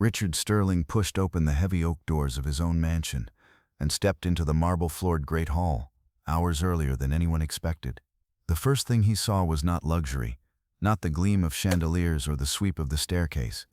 Richard Sterling pushed open the heavy oak doors of his own mansion and stepped into the marble-floored great hall, hours earlier than anyone expected. The first thing he saw was not luxury, not the gleam of chandeliers or the sweep of the staircase.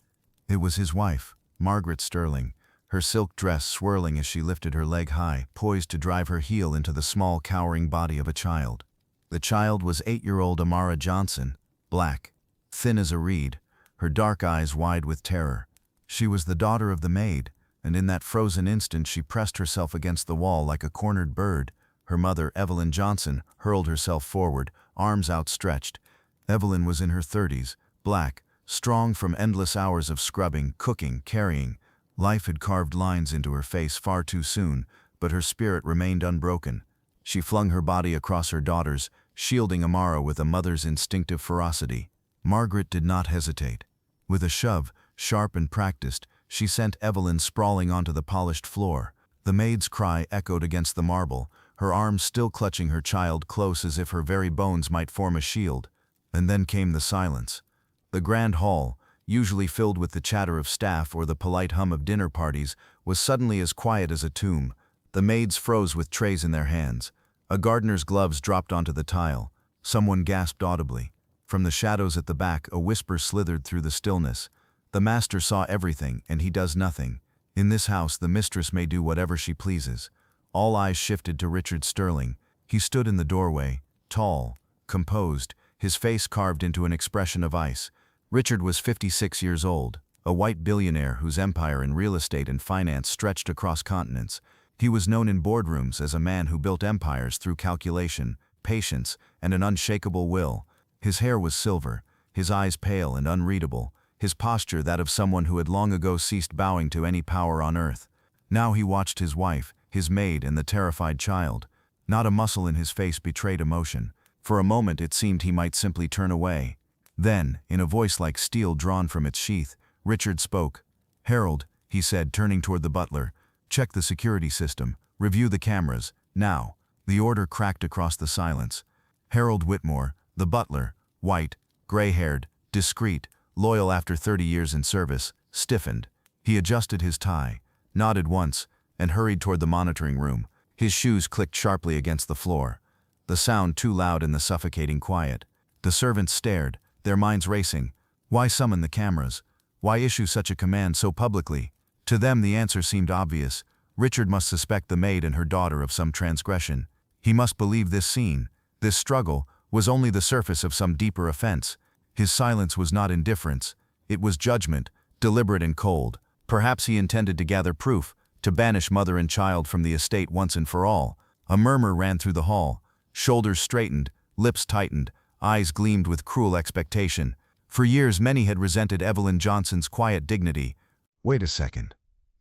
It was his wife, Margaret Sterling, her silk dress swirling as she lifted her leg high, poised to drive her heel into the small, cowering body of a child. The child was 8-year-old Amara Johnson, black, thin as a reed, her dark eyes wide with terror. She was the daughter of the maid, and in that frozen instant she pressed herself against the wall like a cornered bird. Her mother, Evelyn Johnson, hurled herself forward, arms outstretched. Evelyn was in her 30s, black, strong from endless hours of scrubbing, cooking, carrying. Life had carved lines into her face far too soon, but her spirit remained unbroken. She flung her body across her daughters, shielding Amara with a mother's instinctive ferocity. Margaret did not hesitate. With a shove, sharp and practiced, she sent Evelyn sprawling onto the polished floor. The maid's cry echoed against the marble, her arms still clutching her child close as if her very bones might form a shield. And then came the silence. The grand hall, usually filled with the chatter of staff or the polite hum of dinner parties, was suddenly as quiet as a tomb. The maids froze with trays in their hands. A gardener's gloves dropped onto the tile. Someone gasped audibly. From the shadows at the back, a whisper slithered through the stillness. The master saw everything, and he does nothing. In this house, the mistress may do whatever she pleases. All eyes shifted to Richard Sterling. He stood in the doorway, tall, composed, his face carved into an expression of ice. Richard was 56 years old, a white billionaire whose empire in real estate and finance stretched across continents. He was known in boardrooms as a man who built empires through calculation, patience, and an unshakable will. His hair was silver, his eyes pale and unreadable, his posture that of someone who had long ago ceased bowing to any power on earth. Now he watched his wife, his maid, and the terrified child. Not a muscle in his face betrayed emotion. For a moment it seemed he might simply turn away. Then, in a voice like steel drawn from its sheath, Richard spoke. "Harold," he said, turning toward the butler, "check the security system, review the cameras, now." The order cracked across the silence. Harold Whitmore, the butler, white, gray-haired, discreet, loyal after 30 years in service, stiffened. He adjusted his tie, nodded once, and hurried toward the monitoring room. His shoes clicked sharply against the floor, the sound too loud in the suffocating quiet. The servants stared, their minds racing. Why summon the cameras? Why issue such a command so publicly? To them the answer seemed obvious. Richard must suspect the maid and her daughter of some transgression. He must believe this scene, this struggle, was only the surface of some deeper offense. His silence was not indifference. It was judgment, deliberate and cold. Perhaps he intended to gather proof, to banish mother and child from the estate once and for all. A murmur ran through the hall. Shoulders straightened, lips tightened, eyes gleamed with cruel expectation. For years many had resented Evelyn Johnson's quiet dignity. Wait a second.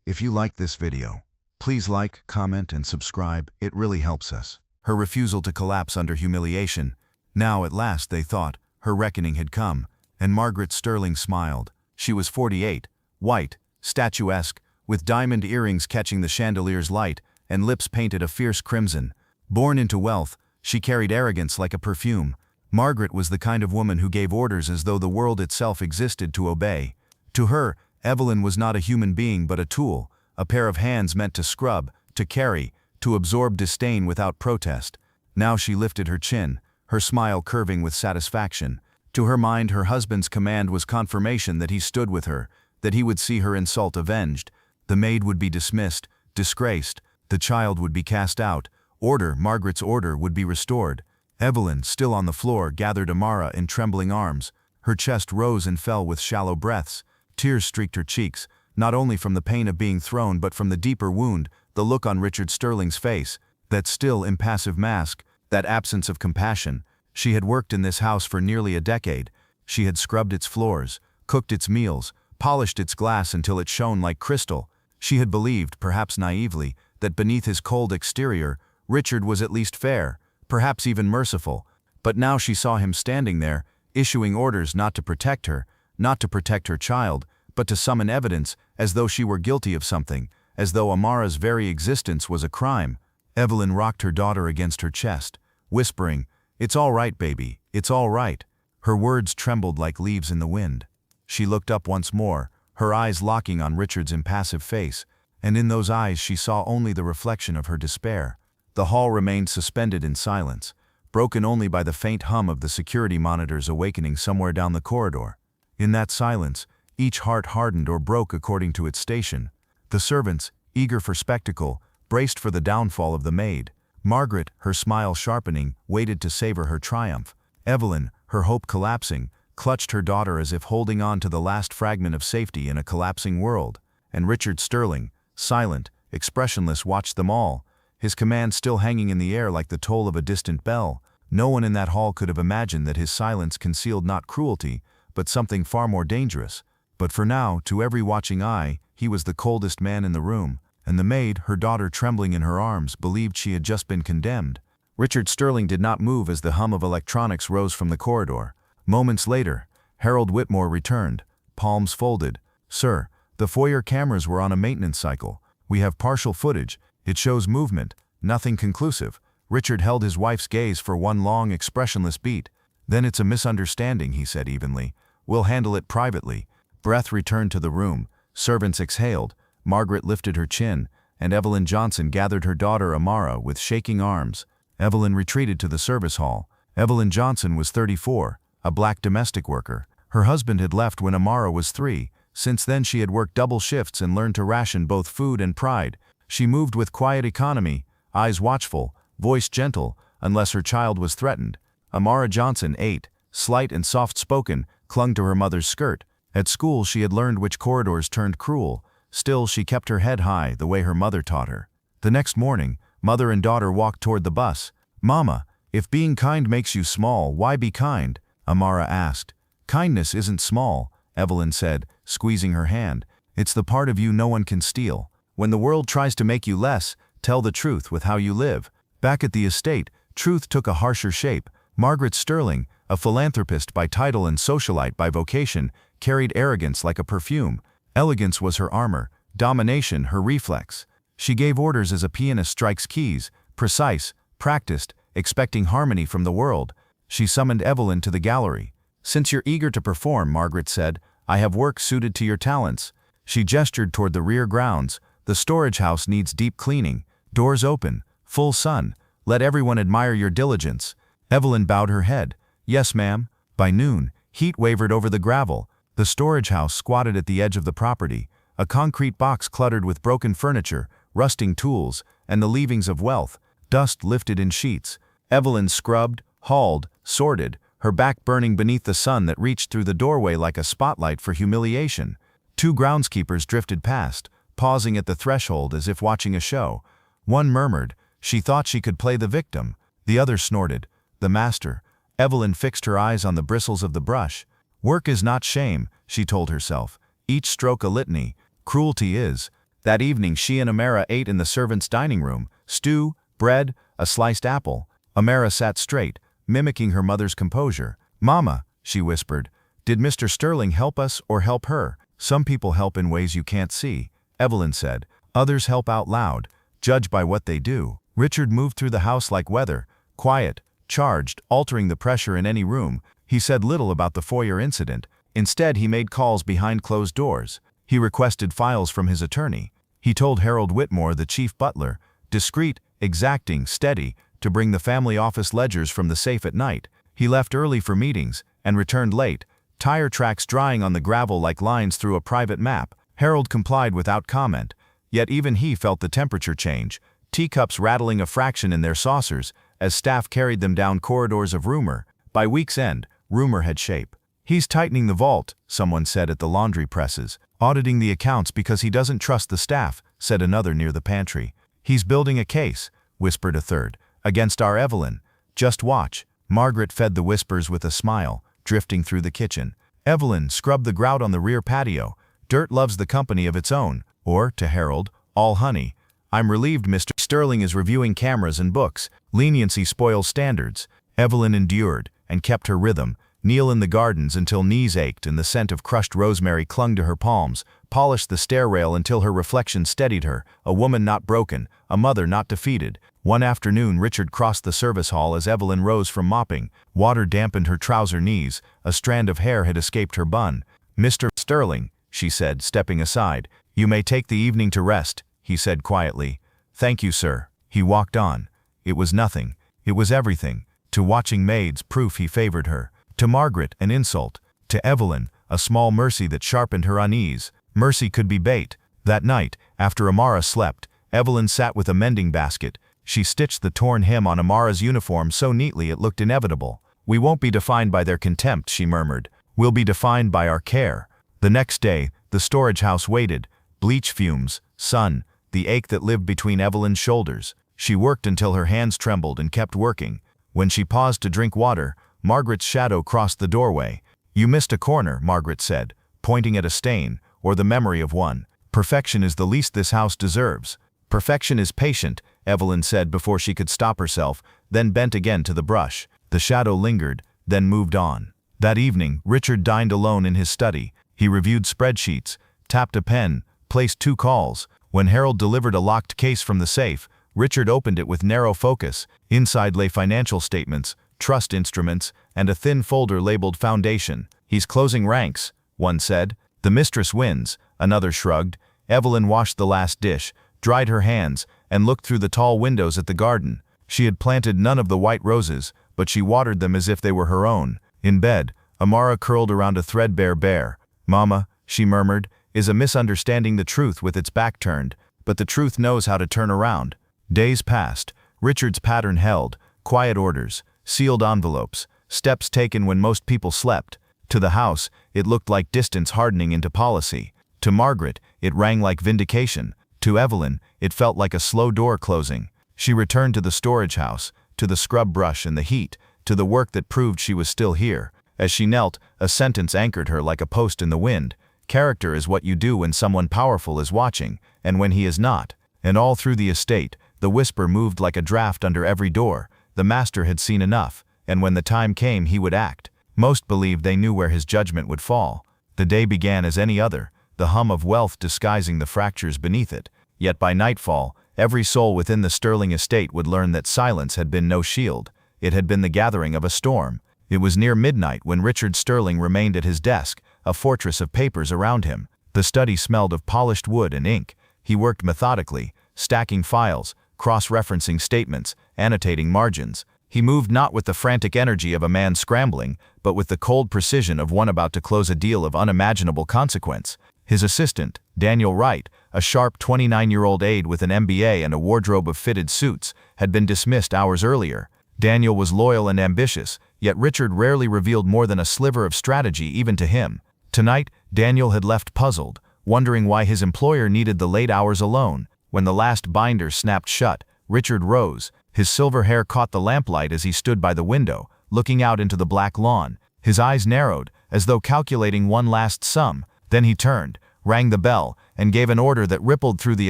If you like this video, please like, comment, and subscribe. It really helps us. Her refusal to collapse under humiliation. Now at last, they thought, her reckoning had come, and Margaret Sterling smiled. She was 48, white, statuesque, with diamond earrings catching the chandelier's light, and lips painted a fierce crimson. Born into wealth, she carried arrogance like a perfume. Margaret was the kind of woman who gave orders as though the world itself existed to obey. To her, Evelyn was not a human being but a tool, a pair of hands meant to scrub, to carry, to absorb disdain without protest. Now she lifted her chin, her smile curving with satisfaction. To her mind, her husband's command was confirmation that he stood with her, that he would see her insult avenged. The maid would be dismissed, disgraced. The child would be cast out. Order, Margaret's order, would be restored. Evelyn, still on the floor, gathered Amara in trembling arms. Her chest rose and fell with shallow breaths. Tears streaked her cheeks, not only from the pain of being thrown but from the deeper wound, the look on Richard Sterling's face, that still, impassive mask, that absence of compassion. She had worked in this house for nearly a decade. She had scrubbed its floors, cooked its meals, polished its glass until it shone like crystal. She had believed, perhaps naively, that beneath his cold exterior, Richard was at least fair, perhaps even merciful. But now she saw him standing there, issuing orders not to protect her, not to protect her child, but to summon evidence, as though she were guilty of something, as though Amara's very existence was a crime. Evelyn rocked her daughter against her chest, whispering, "It's all right, baby, it's all right." Her words trembled like leaves in the wind. She looked up once more, her eyes locking on Richard's impassive face, and in those eyes she saw only the reflection of her despair. The hall remained suspended in silence, broken only by the faint hum of the security monitors awakening somewhere down the corridor. In that silence, each heart hardened or broke according to its station. The servants, eager for spectacle, braced for the downfall of the maid. Margaret, her smile sharpening, waited to savor her triumph. Evelyn, her hope collapsing, clutched her daughter as if holding on to the last fragment of safety in a collapsing world. And Richard Sterling, silent, expressionless, watched them all, his command still hanging in the air like the toll of a distant bell. No one in that hall could have imagined that his silence concealed not cruelty, but something far more dangerous. But for now, to every watching eye, he was the coldest man in the room, and the maid, her daughter trembling in her arms, believed she had just been condemned. Richard Sterling did not move as the hum of electronics rose from the corridor. Moments later, Harold Whitmore returned, palms folded. "Sir, the foyer cameras were on a maintenance cycle. We have partial footage. It shows movement, nothing conclusive." Richard held his wife's gaze for one long, expressionless beat. "Then it's a misunderstanding," he said evenly. "We'll handle it privately." Breath returned to the room. Servants exhaled. Margaret lifted her chin, and Evelyn Johnson gathered her daughter Amara with shaking arms. Evelyn retreated to the service hall. Evelyn Johnson was 34, a black domestic worker. Her husband had left when Amara was 3. Since then she had worked double shifts and learned to ration both food and pride. She moved with quiet economy, eyes watchful, voice gentle, unless her child was threatened. Amara Johnson, 8, slight and soft-spoken, clung to her mother's skirt. At school she had learned which corridors turned cruel. Still, she kept her head high, the way her mother taught her. The next morning, mother and daughter walked toward the bus. "Mama, if being kind makes you small, why be kind?" Amara asked. "Kindness isn't small," Evelyn said, squeezing her hand. "It's the part of you no one can steal. When the world tries to make you less, tell the truth with how you live." Back at the estate, truth took a harsher shape. Margaret Sterling, a philanthropist by title and socialite by vocation, carried arrogance like a perfume. Elegance was her armor, domination her reflex. She gave orders as a pianist strikes keys, precise, practiced, expecting harmony from the world. She summoned Evelyn to the gallery. "Since you're eager to perform," Margaret said, "I have work suited to your talents." She gestured toward the rear grounds. "The storage house needs deep cleaning. Doors open, full sun. Let everyone admire your diligence." Evelyn bowed her head. "Yes, ma'am." By noon, heat wavered over the gravel. The storage house squatted at the edge of the property, a concrete box cluttered with broken furniture, rusting tools, and the leavings of wealth. Dust lifted in sheets. Evelyn scrubbed, hauled, sorted, her back burning beneath the sun that reached through the doorway like a spotlight for humiliation. 2 groundskeepers drifted past, pausing at the threshold as if watching a show. One murmured, she thought she could play the victim. The other snorted, the master. Evelyn fixed her eyes on the bristles of the brush. "Work is not shame," she told herself. "Each stroke a litany. Cruelty is." That evening she and Amara ate in the servants' dining room. Stew, bread, a sliced apple. Amara sat straight, mimicking her mother's composure. "Mama," she whispered, "did Mr. Sterling help us or help her?" "Some people help in ways you can't see," Evelyn said. "Others help out loud. Judge by what they do." Richard moved through the house like weather, quiet, charged, altering the pressure in any room. He said little about the foyer incident. Instead, he made calls behind closed doors. He requested files from his attorney. He told Harold Whitmore, the chief butler, discreet, exacting, steady, to bring the family office ledgers from the safe at night. He left early for meetings and returned late, tire tracks drying on the gravel like lines through a private map. Harold complied without comment. Yet even he felt the temperature change, teacups rattling a fraction in their saucers as staff carried them down corridors of rumor. By week's end, rumor had shape. "He's tightening the vault," someone said at the laundry presses. "Auditing the accounts because he doesn't trust the staff," said another near the pantry. "He's building a case," whispered a third, "against our Evelyn. Just watch." Margaret fed the whispers with a smile, drifting through the kitchen. Evelyn scrubbed the grout on the rear patio. "Dirt loves the company of its own." Or, to Harold, "All honey." "I'm relieved Mr. Sterling is reviewing cameras and books. Leniency spoils standards." Evelyn endured and kept her rhythm. Kneel in the gardens until knees ached and the scent of crushed rosemary clung to her palms. Polish the stair rail until her reflection steadied her. A woman not broken, a mother not defeated. One afternoon Richard crossed the service hall as Evelyn rose from mopping. Water dampened her trouser knees. A strand of hair had escaped her bun. "Mr. Sterling," she said, stepping aside. "You may take the evening to rest," he said quietly. "Thank you, sir." He walked on. It was nothing. It was everything. To watching Maid's proof he favored her. To Margaret, an insult. To Evelyn, a small mercy that sharpened her unease. Mercy could be bait. That night, after Amara slept, Evelyn sat with a mending basket. She stitched the torn hem on Amara's uniform so neatly it looked inevitable. "We won't be defined by their contempt," she murmured. "We'll be defined by our care." The next day, the storage house waited. Bleach fumes, sun, the ache that lived between Evelyn's shoulders. She worked until her hands trembled and kept working. When she paused to drink water, Margaret's shadow crossed the doorway. "You missed a corner," Margaret said, pointing at a stain, or the memory of one. "Perfection is the least this house deserves." "Perfection is patient," Evelyn said before she could stop herself, then bent again to the brush. The shadow lingered, then moved on. That evening, Richard dined alone in his study. He reviewed spreadsheets, tapped a pen, placed 2 calls. When Harold delivered a locked case from the safe, Richard opened it with narrow focus. Inside lay financial statements, trust instruments, and a thin folder labeled Foundation. "He's closing ranks," one said. "The mistress wins," another shrugged. Evelyn washed the last dish, dried her hands, and looked through the tall windows at the garden. She had planted none of the white roses, but she watered them as if they were her own. In bed, Amara curled around a threadbare bear. "Mama," she murmured, "is a misunderstanding the truth with its back turned, but the truth knows how to turn around." Days passed. Richard's pattern held. Quiet orders, sealed envelopes, steps taken when most people slept. To the house, it looked like distance hardening into policy. To Margaret, it rang like vindication. To Evelyn, it felt like a slow door closing. She returned to the storage house, to the scrub brush and the heat, to the work that proved she was still here. As she knelt, a sentence anchored her like a post in the wind. "Character is what you do when someone powerful is watching, and when he is not." And all through the estate, the whisper moved like a draft under every door. The master had seen enough, and when the time came he would act. Most believed they knew where his judgment would fall. The day began as any other, the hum of wealth disguising the fractures beneath it. Yet by nightfall, every soul within the Sterling estate would learn that silence had been no shield. It had been the gathering of a storm. It was near midnight when Richard Sterling remained at his desk, a fortress of papers around him. The study smelled of polished wood and ink. He worked methodically, stacking files, cross-referencing statements, annotating margins. He moved not with the frantic energy of a man scrambling, but with the cold precision of one about to close a deal of unimaginable consequence. His assistant, Daniel Wright, a sharp 29-year-old aide with an MBA and a wardrobe of fitted suits, had been dismissed hours earlier. Daniel was loyal and ambitious, yet Richard rarely revealed more than a sliver of strategy even to him. Tonight, Daniel had left puzzled, wondering why his employer needed the late hours alone. When the last binder snapped shut, Richard rose. His silver hair caught the lamplight as he stood by the window, looking out into the black lawn. His eyes narrowed, as though calculating one last sum. Then he turned, rang the bell, and gave an order that rippled through the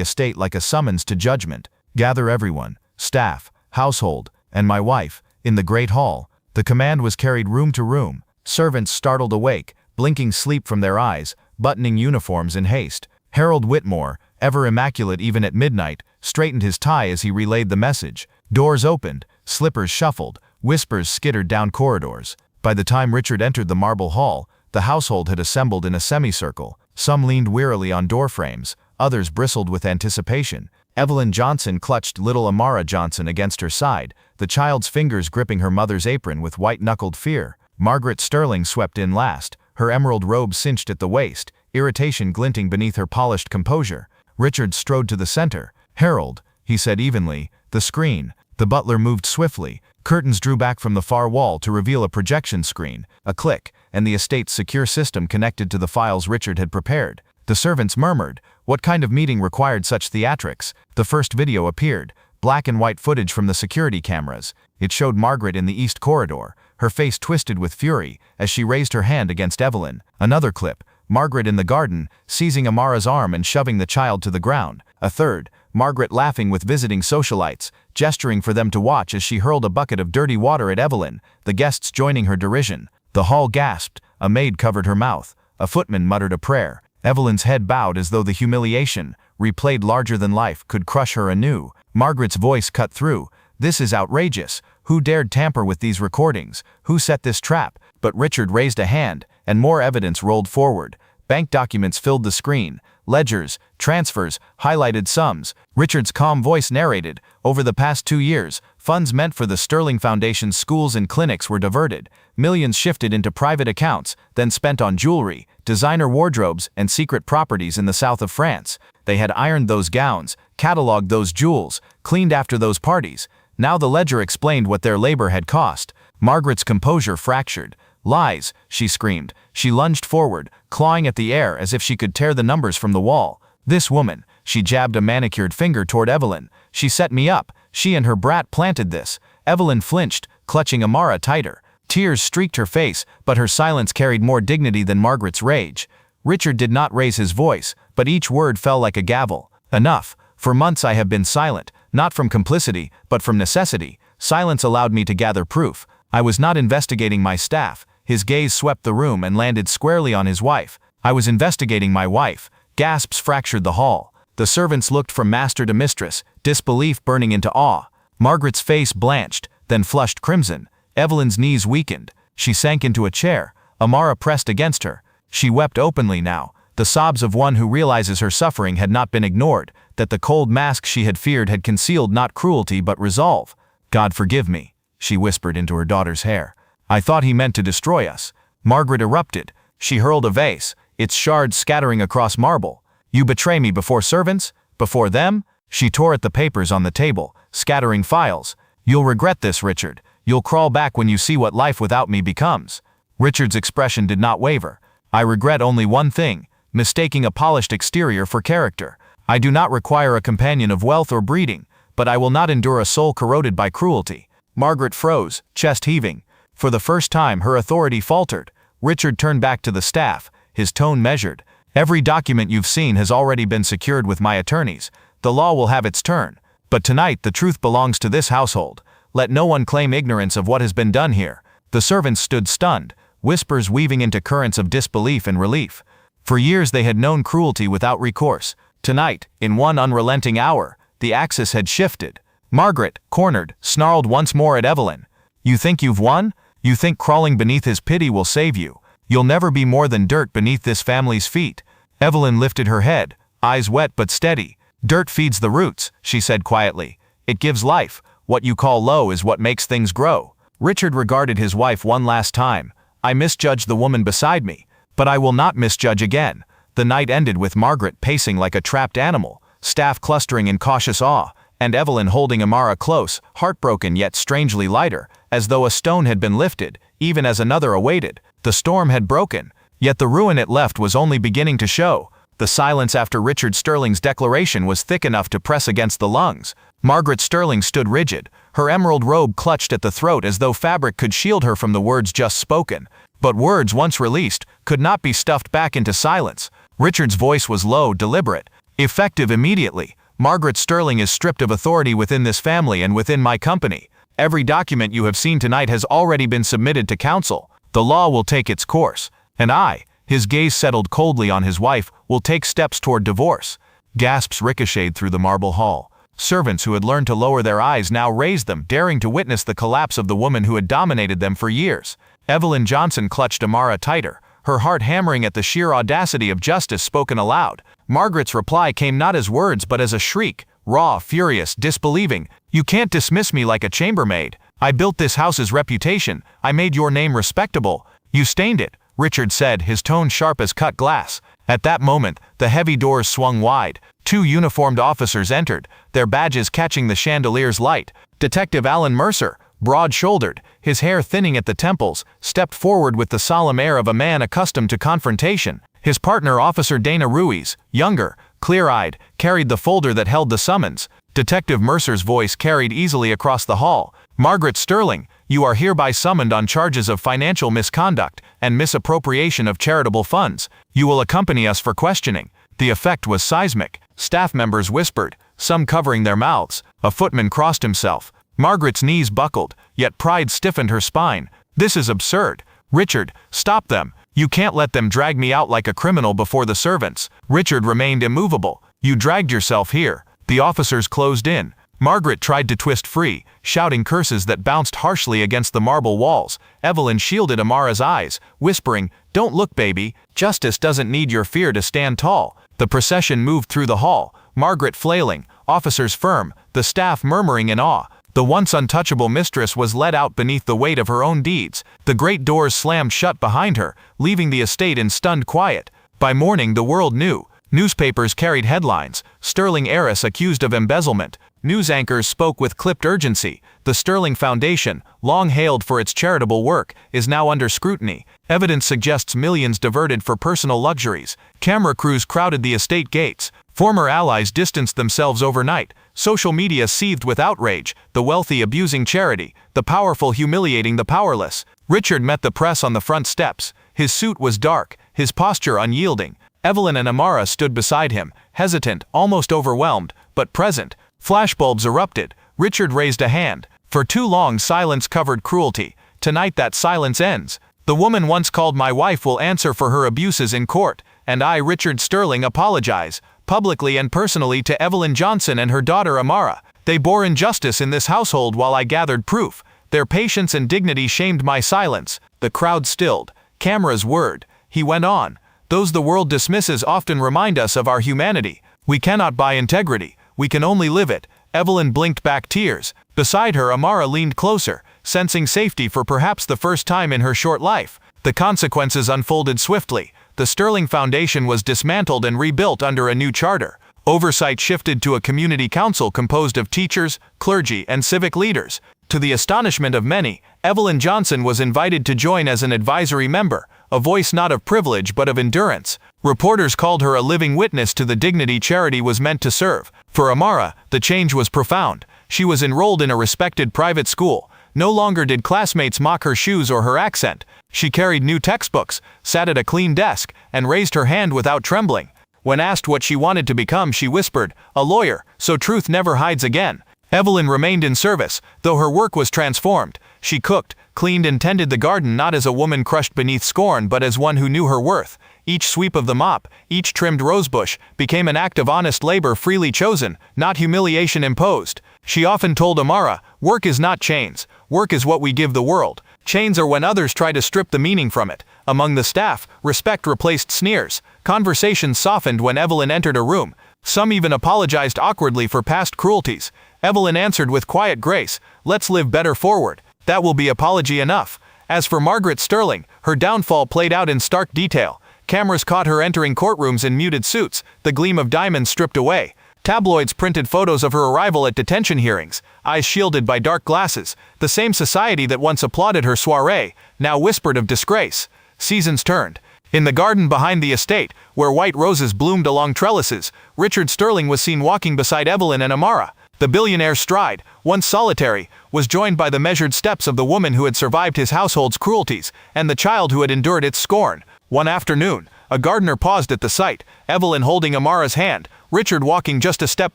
estate like a summons to judgment. "Gather everyone, staff, household, and my wife, in the great hall." The command was carried room to room. Servants startled awake, blinking sleep from their eyes, buttoning uniforms in haste. Harold Whitmore, ever immaculate even at midnight, straightened his tie as he relayed the message. Doors opened, slippers shuffled, whispers skittered down corridors. By the time Richard entered the marble hall, the household had assembled in a semicircle. Some leaned wearily on doorframes, others bristled with anticipation. Evelyn Johnson clutched little Amara Johnson against her side, the child's fingers gripping her mother's apron with white-knuckled fear. Margaret Sterling swept in last, her emerald robe cinched at the waist, irritation glinting beneath her polished composure. Richard strode to the center. "Harold," he said evenly, "the screen." The butler moved swiftly. Curtains drew back from the far wall to reveal a projection screen. A click, and the estate's secure system connected to the files Richard had prepared. The servants murmured. What kind of meeting required such theatrics? The first video appeared, black and white footage from the security cameras. It showed Margaret in the east corridor, her face twisted with fury, as she raised her hand against Evelyn. Another clip, Margaret in the garden, seizing Amara's arm and shoving the child to the ground. A third, Margaret laughing with visiting socialites, gesturing for them to watch as she hurled a bucket of dirty water at Evelyn, the guests joining her derision. The hall gasped, a maid covered her mouth, a footman muttered a prayer. Evelyn's head bowed as though the humiliation, replayed larger than life, could crush her anew. Margaret's voice cut through. "This is outrageous. Who dared tamper with these recordings? Who set this trap?" But Richard raised a hand, and more evidence rolled forward. Bank documents filled the screen. Ledgers, transfers, highlighted sums. Richard's calm voice narrated, over the past 2 years, funds meant for the Sterling Foundation's schools and clinics were diverted. Millions shifted into private accounts, then spent on jewelry, designer wardrobes, and secret properties in the south of France. They had ironed those gowns, cataloged those jewels, cleaned after those parties. Now the ledger explained what their labor had cost. Margaret's composure fractured. Lies, she screamed. She lunged forward, clawing at the air as if she could tear the numbers from the wall. This woman, she jabbed a manicured finger toward Evelyn. She set me up. She and her brat planted this. Evelyn flinched, clutching Amara tighter. Tears streaked her face, but her silence carried more dignity than Margaret's rage. Richard did not raise his voice, but each word fell like a gavel. Enough. For months I have been silent, not from complicity, but from necessity. Silence allowed me to gather proof. I was not investigating my staff. His gaze swept the room and landed squarely on his wife. I was investigating my wife. Gasps fractured the hall. The servants looked from master to mistress, disbelief burning into awe. Margaret's face blanched, then flushed crimson. Evelyn's knees weakened. She sank into a chair. Amara pressed against her. She wept openly now, the sobs of one who realizes her suffering had not been ignored, that the cold mask she had feared had concealed not cruelty but resolve. God forgive me, she whispered into her daughter's hair. I thought he meant to destroy us. Margaret erupted. She hurled a vase, its shards scattering across marble. You betray me before servants? Before them? She tore at the papers on the table, scattering files. You'll regret this, Richard. You'll crawl back when you see what life without me becomes. Richard's expression did not waver. I regret only one thing, mistaking a polished exterior for character. I do not require a companion of wealth or breeding, but I will not endure a soul corroded by cruelty. Margaret froze, chest heaving. For the first time, her authority faltered. Richard turned back to the staff, his tone measured. Every document you've seen has already been secured with my attorneys. The law will have its turn. But tonight, the truth belongs to this household. Let no one claim ignorance of what has been done here. The servants stood stunned, whispers weaving into currents of disbelief and relief. For years they had known cruelty without recourse. Tonight, in one unrelenting hour, the axis had shifted. Margaret, cornered, snarled once more at Evelyn. You think you've won? You think crawling beneath his pity will save you? You'll never be more than dirt beneath this family's feet. Evelyn lifted her head, eyes wet but steady. Dirt feeds the roots, she said quietly. It gives life. What you call low is what makes things grow. Richard regarded his wife one last time. I misjudged the woman beside me, but I will not misjudge again. The night ended with Margaret pacing like a trapped animal, staff clustering in cautious awe, and Evelyn holding Amara close, heartbroken yet strangely lighter, as though a stone had been lifted, even as another awaited. The storm had broken, yet the ruin it left was only beginning to show. The silence after Richard Sterling's declaration was thick enough to press against the lungs. Margaret Sterling stood rigid, her emerald robe clutched at the throat as though fabric could shield her from the words just spoken. But words once released could not be stuffed back into silence. Richard's voice was low, deliberate, effective immediately. Margaret Sterling is stripped of authority within this family and within my company. Every document you have seen tonight has already been submitted to council. The law will take its course. And I, his gaze settled coldly on his wife, will take steps toward divorce. Gasps ricocheted through the marble hall. Servants who had learned to lower their eyes now raised them, daring to witness the collapse of the woman who had dominated them for years. Evelyn Johnson clutched Amara tighter, her heart hammering at the sheer audacity of justice spoken aloud. Margaret's reply came not as words but as a shriek, raw, furious, disbelieving. You can't dismiss me like a chambermaid. I built this house's reputation. I made your name respectable. You stained it, Richard said, his tone sharp as cut glass. At that moment, the heavy doors swung wide. 2 uniformed officers entered, their badges catching the chandelier's light. Detective Alan Mercer, broad-shouldered, his hair thinning at the temples, stepped forward with the solemn air of a man accustomed to confrontation. His partner, Officer Dana Ruiz, younger, clear-eyed, carried the folder that held the summons. Detective Mercer's voice carried easily across the hall. Margaret Sterling, you are hereby summoned on charges of financial misconduct and misappropriation of charitable funds. You will accompany us for questioning. The effect was seismic. Staff members whispered, some covering their mouths. A footman crossed himself. Margaret's knees buckled, yet pride stiffened her spine. This is absurd. Richard, stop them. You can't let them drag me out like a criminal before the servants. Richard remained immovable. You dragged yourself here. The officers closed in. Margaret tried to twist free, shouting curses that bounced harshly against the marble walls. Evelyn shielded Amara's eyes, whispering, "Don't look, baby. Justice doesn't need your fear to stand tall." The procession moved through the hall, Margaret flailing, officers firm, the staff murmuring in awe. The once untouchable mistress was led out beneath the weight of her own deeds. The great doors slammed shut behind her, leaving the estate in stunned quiet. By morning the world knew. Newspapers carried headlines, "Sterling heiress accused of embezzlement." News anchors spoke with clipped urgency. The Sterling Foundation, long hailed for its charitable work, is now under scrutiny. Evidence suggests millions diverted for personal luxuries. Camera crews crowded the estate gates. Former allies distanced themselves overnight. Social media seethed with outrage, the wealthy abusing charity, the powerful humiliating the powerless. Richard met the press on the front steps. His suit was dark, his posture unyielding. Evelyn and Amara stood beside him, hesitant, almost overwhelmed, but present. Flashbulbs erupted. Richard raised a hand. For too long silence covered cruelty. Tonight that silence ends. The woman once called my wife will answer for her abuses in court, and I, Richard Sterling, apologize, publicly and personally, to Evelyn Johnson and her daughter Amara. They bore injustice in this household while I gathered proof. Their patience and dignity shamed my silence. The crowd stilled. Cameras whirred. He went on. Those the world dismisses often remind us of our humanity. We cannot buy integrity. We can only live it. Evelyn blinked back tears. Beside her, Amara leaned closer, sensing safety for perhaps the first time in her short life. The consequences unfolded swiftly. The Sterling Foundation was dismantled and rebuilt under a new charter. Oversight shifted to a community council composed of teachers, clergy, and civic leaders. To the astonishment of many, Evelyn Johnson was invited to join as an advisory member, a voice not of privilege but of endurance. Reporters called her a living witness to the dignity charity was meant to serve. For Amara, the change was profound. She was enrolled in a respected private school. No longer did classmates mock her shoes or her accent. She carried new textbooks, sat at a clean desk, and raised her hand without trembling. When asked what she wanted to become, she whispered, "A lawyer, so truth never hides again." Evelyn remained in service, though her work was transformed. She cooked, cleaned and tended the garden not as a woman crushed beneath scorn but as one who knew her worth. Each sweep of the mop, each trimmed rosebush, became an act of honest labor freely chosen, not humiliation imposed. She often told Amara, "Work is not chains. Work is what we give the world. Chains are when others try to strip the meaning from it." Among the staff, respect replaced sneers. Conversations softened when Evelyn entered a room. Some even apologized awkwardly for past cruelties. Evelyn answered with quiet grace, "Let's live better forward. That will be apology enough." As for Margaret Sterling, her downfall played out in stark detail. Cameras caught her entering courtrooms in muted suits, the gleam of diamonds stripped away. Tabloids printed photos of her arrival at detention hearings, eyes shielded by dark glasses. The same society that once applauded her soiree, now whispered of disgrace. Seasons turned. In the garden behind the estate, where white roses bloomed along trellises, Richard Sterling was seen walking beside Evelyn and Amara. The billionaire's stride, once solitary, was joined by the measured steps of the woman who had survived his household's cruelties, and the child who had endured its scorn. One afternoon, a gardener paused at the sight, Evelyn holding Amara's hand, Richard walking just a step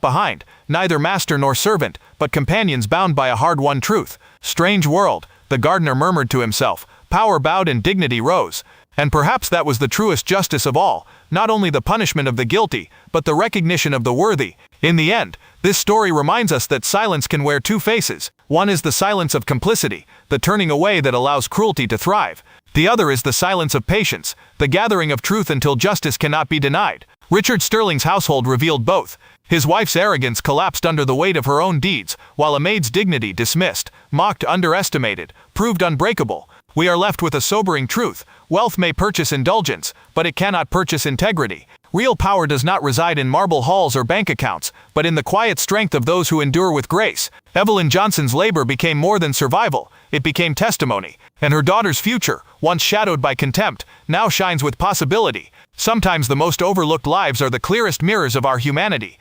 behind, neither master nor servant, but companions bound by a hard-won truth. Strange world, the gardener murmured to himself. Power bowed and dignity rose. And perhaps that was the truest justice of all, not only the punishment of the guilty, but the recognition of the worthy. In the end, this story reminds us that silence can wear two faces. One is the silence of complicity, the turning away that allows cruelty to thrive. The other is the silence of patience, the gathering of truth until justice cannot be denied. Richard Sterling's household revealed both. His wife's arrogance collapsed under the weight of her own deeds, while a maid's dignity, dismissed, mocked, underestimated, proved unbreakable. We are left with a sobering truth. Wealth may purchase indulgence, but it cannot purchase integrity. Real power does not reside in marble halls or bank accounts, but in the quiet strength of those who endure with grace. Evelyn Johnson's labor became more than survival. It became testimony. And her daughter's future, once shadowed by contempt, now shines with possibility. Sometimes the most overlooked lives are the clearest mirrors of our humanity.